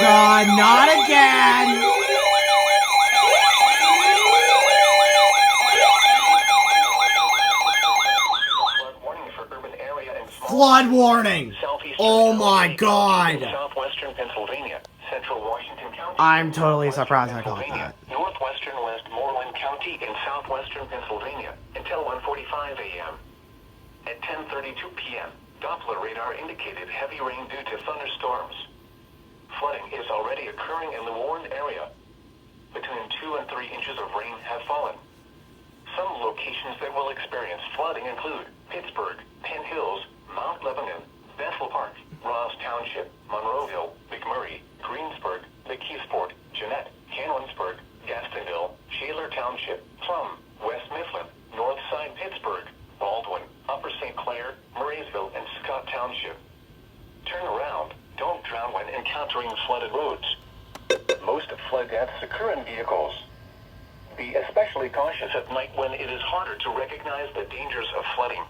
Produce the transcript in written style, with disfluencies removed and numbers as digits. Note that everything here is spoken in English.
God, not again! Flood warning! Oh my God! Southwestern Pennsylvania, Central Washington County. I'm totally surprised I caught that. Northwestern Westmoreland County in southwestern Pennsylvania until 1:45 a.m. At 10:32 p.m., Doppler radar indicated heavy rain due to thunderstorms. Flooding is already occurring in the warned area. Between 2 and 3 inches of rain have fallen. Some locations that will experience flooding include Pittsburgh, Penn Hills, Mount Lebanon, Bethel Park, Ross Township, Monroeville, McMurray, Greensburg, McKeesport, Jeanette, Canonsburg, Gastonville, Shaler Township, Plum, West Mifflin, Northside Pittsburgh, Baldwin, Upper St. Clair, Murraysville, and Scott Township. Turn around. Don't drown when encountering flooded roads. Most flood deaths occur in vehicles. Be especially cautious at night when it is harder to recognize the dangers of flooding.